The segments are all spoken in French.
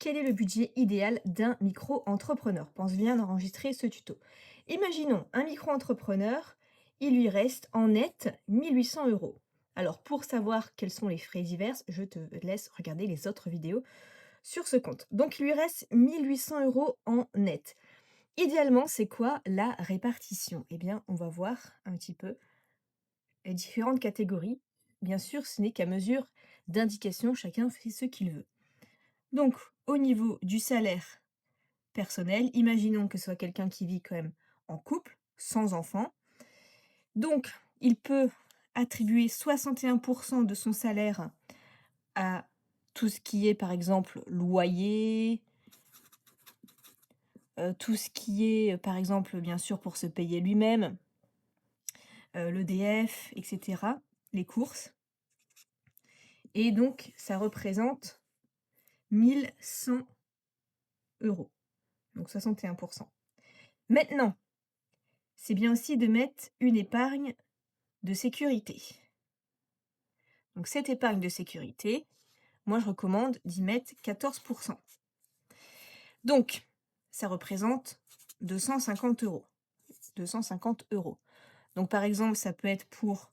Quel est le budget idéal d'un micro-entrepreneur? Pense bien d'enregistrer ce tuto. Imaginons un micro-entrepreneur, il lui reste en net 1 800 euros. Alors pour savoir quels sont les frais divers, je te laisse regarder les autres vidéos sur ce compte. Donc il lui reste 1 800 euros en net. Idéalement, c'est quoi la répartition? Eh bien, on va voir un petit peu les différentes catégories. Bien sûr, ce n'est qu'à mesure d'indication, chacun fait ce qu'il veut. Donc, au niveau du salaire personnel, imaginons que ce soit quelqu'un qui vit quand même en couple, sans enfant. Donc, il peut attribuer 61% de son salaire à tout ce qui est, par exemple, loyer, tout ce qui est, par exemple, bien sûr, pour se payer lui-même, l'EDF, etc., les courses. Et donc, ça représente 1 100 euros, donc 61%. Maintenant, c'est bien aussi de mettre une épargne de sécurité. Donc cette épargne de sécurité, moi je recommande d'y mettre 14%. Donc, ça représente 250 euros. 250 euros. Donc par exemple, ça peut être pour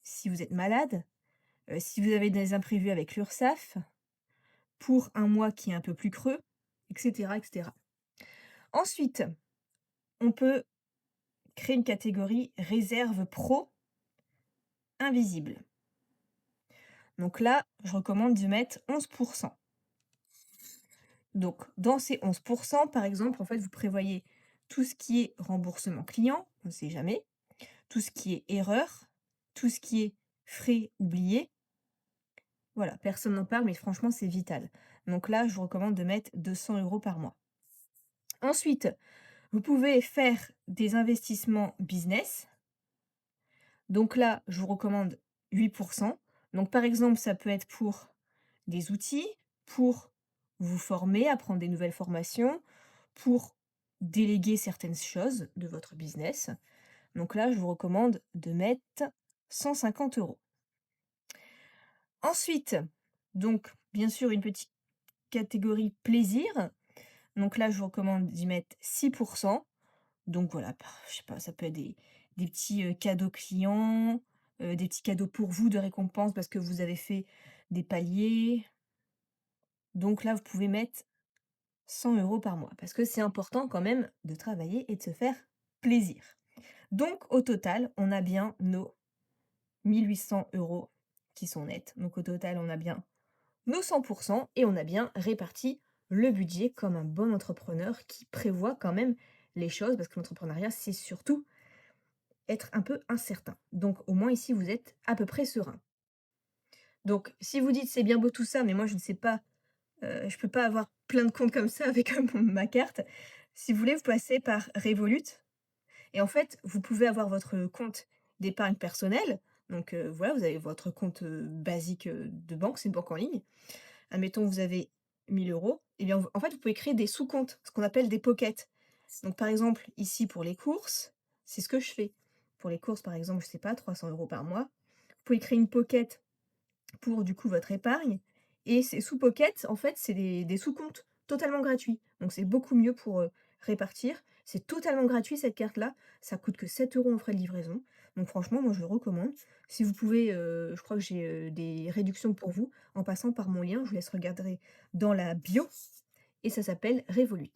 si vous êtes malade, si vous avez des imprévus avec l'URSSAF, pour un mois qui est un peu plus creux, etc., etc. Ensuite, on peut créer une catégorie réserve pro invisible. Donc là, je recommande de mettre 11%. Donc, dans ces 11%, par exemple, en fait, vous prévoyez tout ce qui est remboursement client, on ne sait jamais, tout ce qui est erreur, tout ce qui est frais oubliés. Voilà, personne n'en parle, mais franchement, c'est vital. Donc là, je vous recommande de mettre 200 euros par mois. Ensuite, vous pouvez faire des investissements business. Donc là, je vous recommande 8%. Donc par exemple, ça peut être pour des outils, pour vous former, apprendre des nouvelles formations, pour déléguer certaines choses de votre business. Donc là, je vous recommande de mettre 150 euros. Ensuite, donc bien sûr une petite catégorie plaisir. Donc là, je vous recommande d'y mettre 6%. Donc voilà, je sais pas, ça peut être des petits, cadeaux clients, des petits cadeaux pour vous de récompense parce que vous avez fait des paliers. Donc là, vous pouvez mettre 100 euros par mois parce que c'est important quand même de travailler et de se faire plaisir. Donc au total, on a bien nos 1 800 euros qui sont nets. Donc au total, on a bien nos 100% et on a bien réparti le budget comme un bon entrepreneur qui prévoit quand même les choses parce que l'entrepreneuriat, c'est surtout être un peu incertain. Donc au moins ici, vous êtes à peu près serein. Donc si vous dites: «C'est bien beau tout ça, mais moi je ne sais pas, je peux pas avoir plein de comptes comme ça avec, ma carte». Si vous voulez, vous passez par Revolut et en fait, vous pouvez avoir votre compte d'épargne personnelle. Donc voilà, vous avez votre compte, basique, de banque, c'est une banque en ligne. Admettons, vous avez 1 000 euros, et bien, en fait, vous pouvez créer des sous-comptes, ce qu'on appelle des pockets. Donc par exemple, ici pour les courses, c'est ce que je fais. Pour les courses, par exemple, je sais pas, 300 euros par mois. Vous pouvez créer une pocket pour du coup votre épargne. Et ces sous-pockets, en fait, c'est des sous-comptes totalement gratuits. Donc c'est beaucoup mieux pour répartir. C'est totalement gratuit cette carte-là. Ça coûte que 7 euros en frais de livraison. Donc franchement, moi je le recommande. Si vous pouvez, je crois que j'ai des réductions pour vous en passant par mon lien. Je vous laisse regarder dans la bio. Et ça s'appelle Revolut.